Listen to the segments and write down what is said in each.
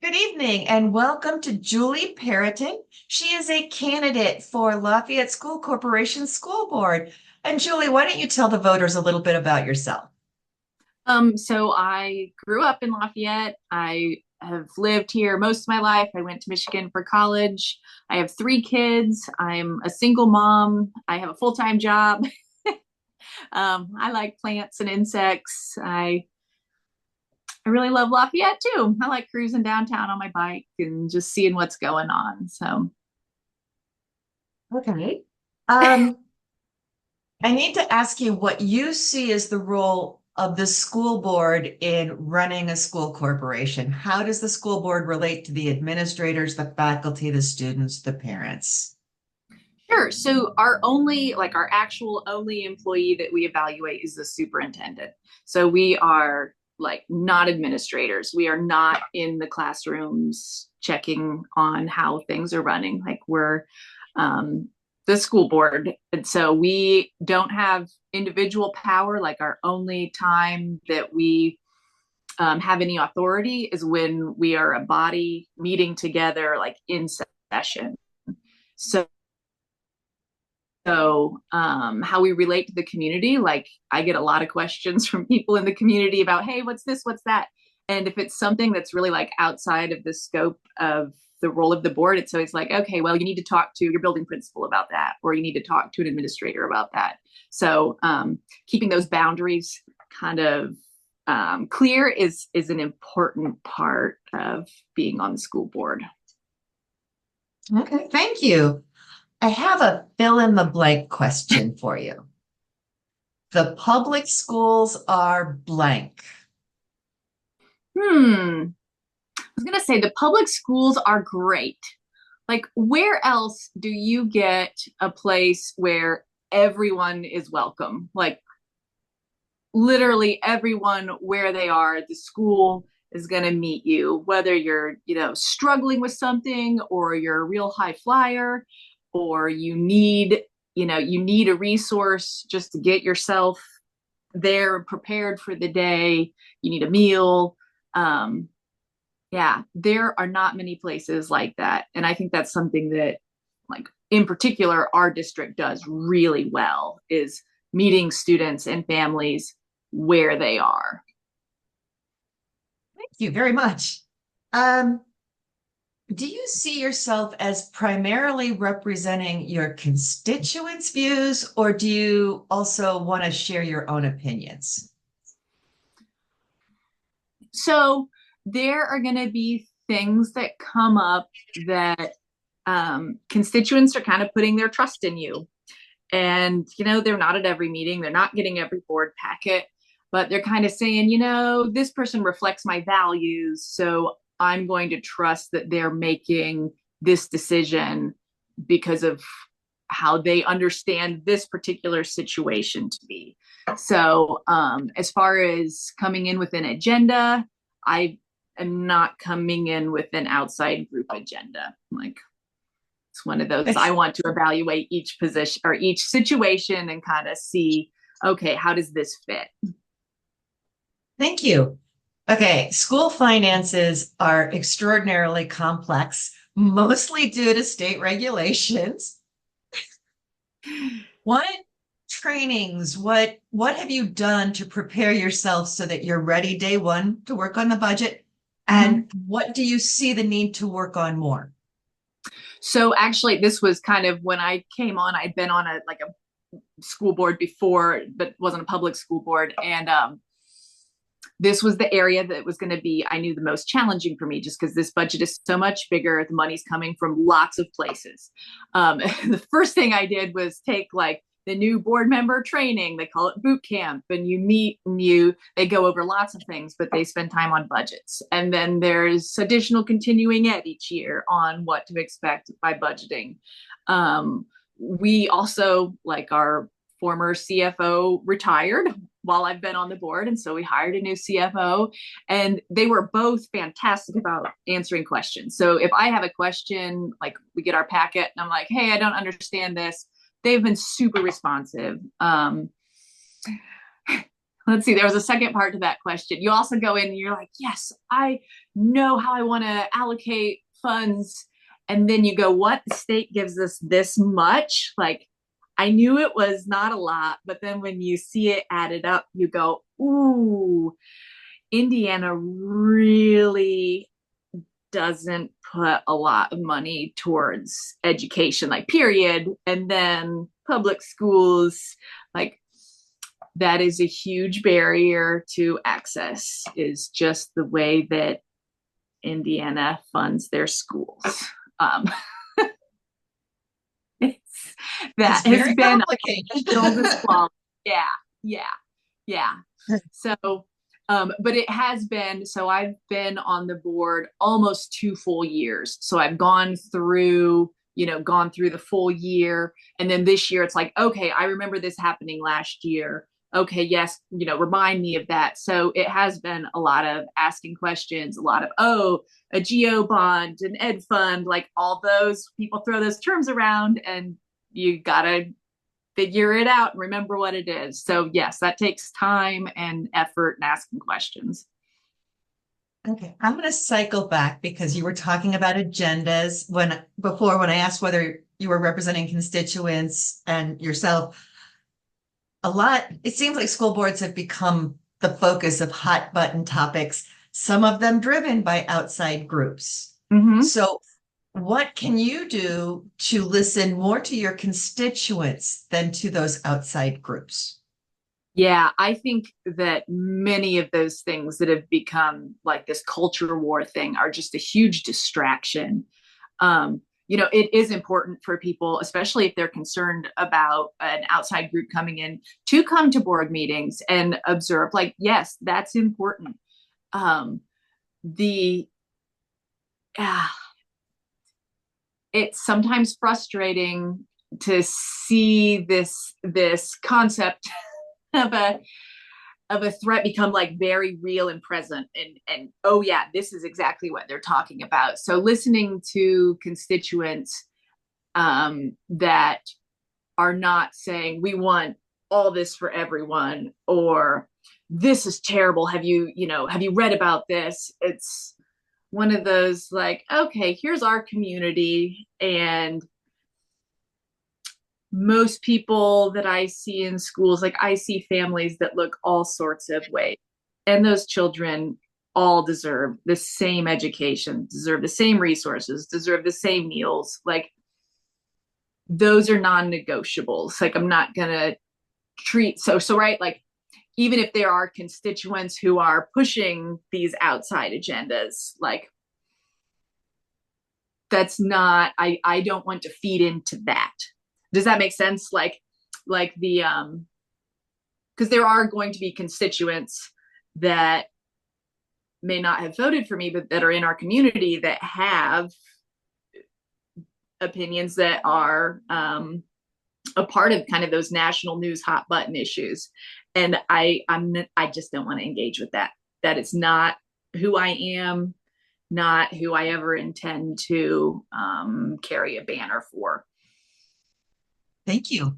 Good evening and welcome to Julie Peretin. She is a candidate for Lafayette School Corporation School Board. And Julie, why don't you tell the voters a little bit about yourself? So I grew up in Lafayette. I have lived here most of my life. I went to Michigan for college. I have three kids. I'm a single mom. I have a full-time job. I like plants and insects. I really love Lafayette too. I like cruising downtown on my bike and just seeing what's going on. So Okay. Um, I need to ask you what you see as the role of the school board in running a school corporation. How does the school board relate to the administrators, the faculty, the students, the parents? sure. So our actual only employee that we evaluate is the superintendent. So we are like not administrators. We are not in the classrooms checking on how things are running. Like we're um, the school board. And so we don't have individual power. Like our only time that we have any authority is when we are a body meeting together, like in session. So how we relate to the community, like I get a lot of questions from people in the community about, hey, what's this? What's that? And if it's something that's really like outside of the scope of the role of the board, it's always like, okay, well, you need to talk to your building principal about that, or you need to talk to an administrator about that. So keeping those boundaries kind of clear is an important part of being on the school board. Okay, thank you. I have a fill in the blank question for you. The public schools are blank. I was going to say the public schools are great. Like, where else do you get a place where everyone is welcome? Like, literally everyone where they are, the school is going to meet you, whether you're, struggling with something or you're a real high flyer or you need a resource just to get yourself there and prepared for the day. You need a meal. Um, yeah, there are not many places like that. And I think that's something that, like, in particular, our district does really well is meeting students and families where they are. Thank you very much. Um, do you see yourself as primarily representing your constituents' views, or do you also want to share your own opinions? So there are going to be things that come up that constituents are kind of putting their trust in you. And, they're not at every meeting, they're not getting every board packet, but they're kind of saying, this person reflects my values. So I'm going to trust that they're making this decision because of how they understand this particular situation to be. So, as far as coming in with an agenda, I am not coming in with an outside group agenda. Like, it's one of those, I want to evaluate each position or each situation and kind of see, okay, how does this fit? Thank you. Okay, school finances are extraordinarily complex, mostly due to state regulations. What trainings, what have you done to prepare yourself so that you're ready day one to work on the budget? Mm-hmm. And what do you see the need to work on more? So actually, this was kind of when I came on. I'd been on a school board before, but wasn't a public school board, and this was the area that was going to be, I knew, the most challenging for me, just because this budget is so much bigger. The money's coming from lots of places. The first thing I did was take like the new board member training. They call it boot camp, and you meet and they go over lots of things, but they spend time on budgets. And then there's additional continuing ed each year on what to expect by budgeting. We also, like, our former CFO retired while I've been on the board. And so we hired a new CFO, and they were both fantastic about answering questions. So if I have a question, like we get our packet and I'm like, hey, I don't understand this, they've been super responsive. let's see, there was a second part to that question. You also go in and you're like, yes, I know how I want to allocate funds. And then you go, what? The state gives us this much? Like, I knew it was not a lot, but then when you see it added up, you go, ooh, Indiana really doesn't put a lot of money towards education, like, period. And then public schools, like, that is a huge barrier to access, is just the way that Indiana funds their schools. Um, it's, It's that has very been complicated. still this fall. Yeah, yeah, yeah. So, but it has been, so I've been on the board almost 2 full years. So I've gone through the full year. And then this year it's like, okay, I remember this happening last year. Okay, yes, remind me of that. So it has been a lot of asking questions, a lot of, oh, a geo bond, an ed fund, like all those people throw those terms around, and you gotta figure it out and remember what it is. So yes, that takes time and effort and asking questions. Okay, I'm going to cycle back because you were talking about agendas when I asked whether you were representing constituents and yourself. It seems like school boards have become the focus of hot button topics, some of them driven by outside groups. Mm-hmm. So, what can you do to listen more to your constituents than to those outside groups? Yeah, I think that many of those things that have become like this culture war thing are just a huge distraction. It is important for people, especially if they're concerned about an outside group coming in, to come to board meetings and observe. Like, yes, that's important. The uh, it's sometimes frustrating to see this concept of a threat become like very real and present, and oh yeah, this is exactly what they're talking about. So listening to constituents that are not saying we want all this for everyone, or this is terrible, have you read about this? It's one of those, like, okay, here's our community, and most people that I see in schools, like, I see families that look all sorts of ways. And those children all deserve the same education, deserve the same resources, deserve the same meals. Like, those are non-negotiables. Like, I'm not gonna treat so right, like, even if there are constituents who are pushing these outside agendas, like, that's not, I don't want to feed into that. Does that make sense? Like the because there are going to be constituents that may not have voted for me, but that are in our community that have opinions that are a part of kind of those national news hot button issues. And I just don't want to engage with that. That it's not who I am, not who I ever intend to carry a banner for. Thank you.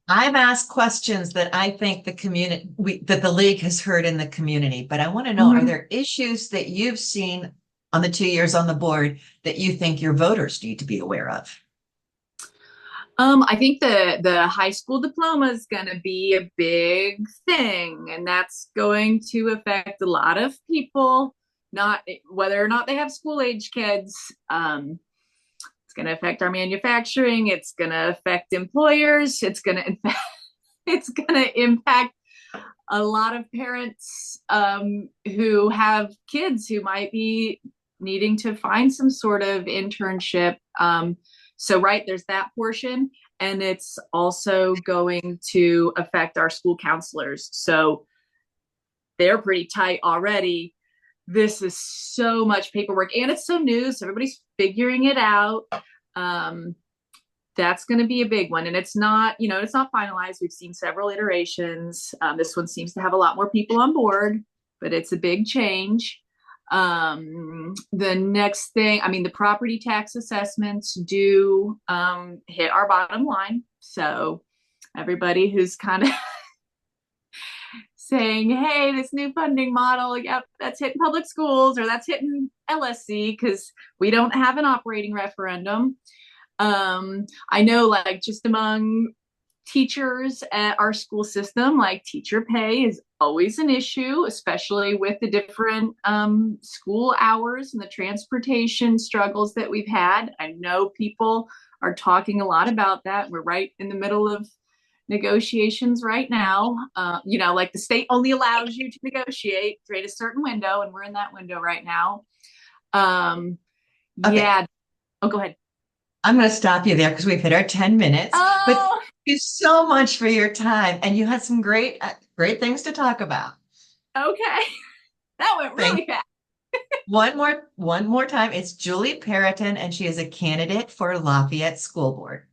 I've asked questions that I think that the league has heard in the community, but I want to know, are Mm-hmm. there issues that you've seen on the 2 years on the board that you think your voters need to be aware of? I think the high school diploma is going to be a big thing, and that's going to affect a lot of people, not whether or not they have school age kids. It's going to affect our manufacturing. It's going to affect employers. It's going to impact a lot of parents who have kids who might be needing to find some sort of internship. So, right, there's that portion. And it's also going to affect our school counselors. So they're pretty tight already. This is so much paperwork, and it's so new. So everybody's figuring it out. That's going to be a big one. And it's not finalized. We've seen several iterations. This one seems to have a lot more people on board, but it's a big change. The next thing, I mean, the property tax assessments do hit our bottom line. So everybody who's kind of saying, hey, this new funding model, yep, that's hitting public schools or that's hitting LSC because we don't have an operating referendum. I know, like, just among teachers at our school system, like, teacher pay is always an issue, especially with the different school hours and the transportation struggles that we've had. I know people are talking a lot about that. We're right in the middle of negotiations right now. Like, the state only allows you to negotiate during a certain window, and we're in that window right now. Um, Okay, yeah. Oh, go ahead. I'm going to stop you there because we've hit our 10 minutes. But thank Oh, you so much for your time, and you had some great things to talk about. okay. That went Thank really fast. one more time. It's Julie Peretin, and she is a candidate for Lafayette School Board.